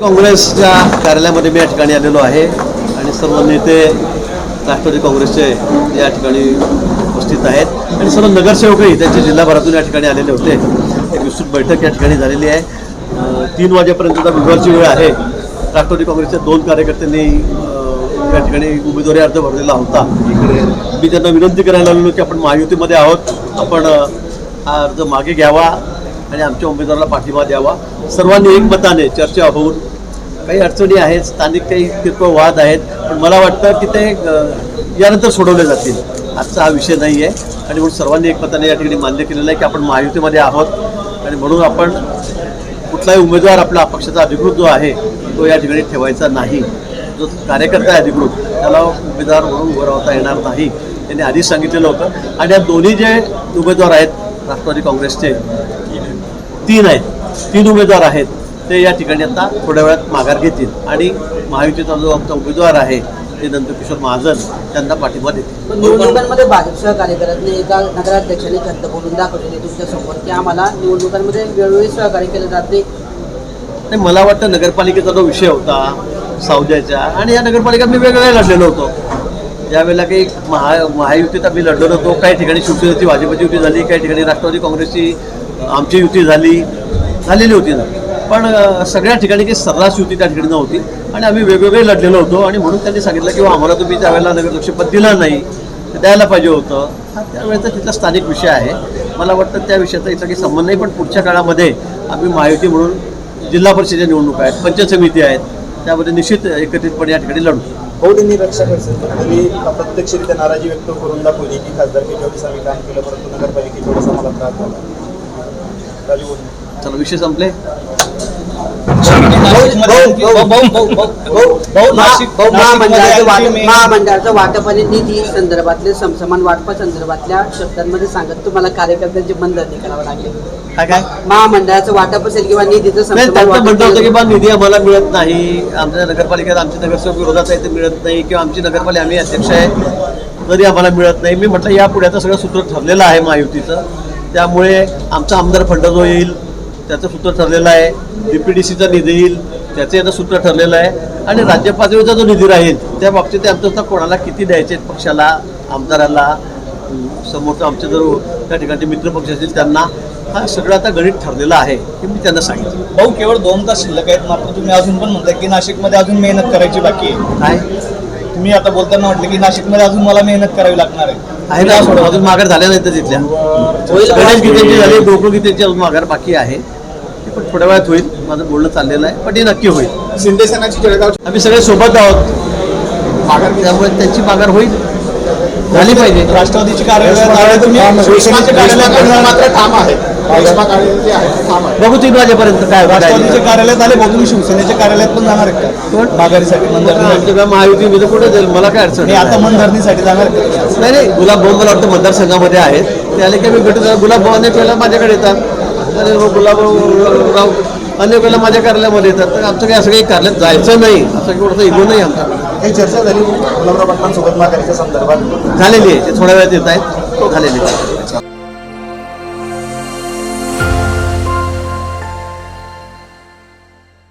काँग्रेसच्या कार्यालयामध्ये मी या ठिकाणी आलेलो आहे आणि सर्व नेते राष्ट्रवादी काँग्रेसचे या ठिकाणी उपस्थित आहेत आणि सर्व नगरसेवकही त्यांचे जिल्हाभरातून या ठिकाणी आलेले होते। एक विस्तृत बैठक या ठिकाणी झालेली आहे। 3 वाजेपर्यंतचा बुधवारची वेळ आहे। राष्ट्रवादी काँग्रेसच्या 2 कार्यकर्त्यांनी या ठिकाणी उमेदवारी अर्ज भरलेला होता। मी त्यांना विनंती करायला लागलो की आपण महायुतीमध्ये आहोत, आपण हा अर्ज मागे घ्यावा आणि आमच्या उमेदवाराला पाठिंबा द्यावा। सर्वांनी एकमताने चर्चा होऊन, काही अडचणी आहेत, स्थानिक काही किरकोळ वाद आहेत, पण मला वाटतं की ते यानंतर सोडवले जातील। आजचा हा विषय नाही आहे आणि म्हणून सर्वांनी एकमताने या ठिकाणी मान्य केलेलं आहे की आपण महायुतीमध्ये आहोत आणि म्हणून आपण कुठलाही उमेदवार आपला पक्षाचा अधिकृत जो आहे तो या ठिकाणी ठेवायचा नाही। जो कार्यकर्ता आहे अधिकृत त्याला उमेदवार म्हणून उभं राहता येणार नाही, त्यांनी आधीच सांगितलेलं होतं। आणि या दोन्ही जे उमेदवार आहेत राष्ट्रवादी काँग्रेसचे 3 आहेत, 3 उमेदवार आहेत, ते या ठिकाणी आता थोड्या वेळात माघार घेतील आणि महायुतीचा जो आमचा उमेदवार आहे ते नंदकिशोर महाजन त्यांना पाठिंबा देतील। निवडणुकांमध्ये भाजपच्या कार्यकर्त्यांनी एका नगराध्यक्षांनी खंत बोलून दाखवलेली तुमच्यासमोर की आम्हाला निवडणुकांमध्ये वेळोवेळी सहकार्य केलं जात नाही। मला वाटतं नगरपालिकेचा जो विषय होता सावजाच्या, आणि या नगरपालिकेत मी वेगवेगळ्या लढलेलो होतो। ज्यावेळेला काही महायुतीत आम्ही लढलो होतो, काही ठिकाणी शिवसेनेची भाजपची युती झाली, काही ठिकाणी राष्ट्रवादी काँग्रेसची आमची युती झालेली होती ना, पण सगळ्या ठिकाणी काही सर्रास युती त्या ठिकाणी नव्हती आणि आम्ही वेगवेगळे लढलेलो होतो। आणि म्हणून त्यांनी सांगितलं की आम्हाला तुम्ही त्यावेळेला नगरलक्षपद दिलं नाही, द्यायला पाहिजे होतं। हा त्यावेळेचा तिथला स्थानिक विषय आहे। मला वाटतं त्या विषयाचा इथला काही संबंध नाही, पण पुढच्या काळामध्ये आम्ही महायुती म्हणून जिल्हा परिषदेच्या निवडणुका आहेत, पंचायत समिती आहेत, त्यामध्ये निश्चित एकत्रितपणे या ठिकाणी लढू। हो, त्यांनी रक्षा तरी प्रत्यक्षरित्या नाराजी व्यक्त करून दाखवली की खासदारकीच्या वेळेस आम्ही काम केलं, परंतु नगरपालिकेच्या वेळेस आम्हाला त्रास झाला। राजू बोल, चला विषय संपले। महामंडळाचं वाटप आणि निधी संदर्भातले समसमान वाटपा संदर्भातल्या शब्दांमध्ये सांगत तुम्हाला कार्यकर्त्यांची मनधरणी करावं लागेल। काय महामंडळाचं वाटप असेल किंवा निधीचं त्यांचं म्हणणं होतं की बा निधी आम्हाला मिळत नाही, आमच्या नगरपालिकेत आमचे नगरसेवक विरोधात आहे ते मिळत नाही, किंवा आमची नगरपालिका आम्ही अध्यक्ष आहे तरी आम्हाला मिळत नाही। मी म्हटलं या पुढ्याचं सगळं सूत्र ठरलेलं आहे महायुतीचं, त्यामुळे आमचा आमदार फंड जो येईल त्याचं सूत्र ठरलेलं आहे, DPDCचा निधी येईल त्याचं याचं सूत्र ठरलेलं आहे, आणि राज्य पातळीचा जो निधी राहील त्या बाबतीत आमचं कोणाला किती द्यायचे, पक्षाला, आमदाराला, समोरचं आमचे जर त्या ठिकाणी मित्र पक्ष असतील त्यांना, हा सगळं आता गणित ठरलेलं आहे हे मी त्यांना सांगितलं। भाऊ, केवळ 2 तास शिल्लक आहेत, मात्र तुम्ही अजून पण म्हणताय की नाशिकमध्ये अजून मेहनत करायची बाकी आहे। काय तुम्ही आता बोलताना म्हटलं की नाशिकमध्ये अजून मला मेहनत करावी लागणार आहे ना, अजून माघार झाल्या नाही तर तिथल्या गणेश गीतेची झाली, गोकुळ गीतेची अजून माघार बाकी आहे, ते पण थोड्या वेळात होईल। माझं बोलणं चाललेलं आहे, पण ते नक्की होईल। शिंदे सेनाची जळगाव आम्ही सगळे सोबत आहोत, त्यामुळे त्यांची माघार होईल, झाली पाहिजे। राष्ट्रवादीची कार्यालय मात्र ठाम आहे, बघू 3 वाजेपर्यंत काय राष्ट्रवादीचे कार्यालयात आले, भाऊ तुम्ही शिवसेनेच्या कार्यालयात पण जाणार आहे का माघारीसाठी? महायुती मी तर कुठे जाईल, मला काय अडचण मी आता मनधरणीसाठी जाणार का? नाही, गुलाब भाऊ मला वाटतं मतदारसंघामध्ये आहेत, ते आले की मी भेटू। गुलाब भाऊ अनेक वेळेला माझ्याकडे येतात आणि गुलाबराव अनेक वेळेला माझ्या कार्यालयामध्ये येतात, तर आमचं काही असं काही कार्यालयात जायचं नाही असं एवढं इगो नाही आमच्याकडे। काही चर्चा झाली गुलाबराव पाटलांसोबत माघारीच्या संदर्भात? झालेली आहे, ते थोड्या वेळात येत आहेत, झालेली आहे।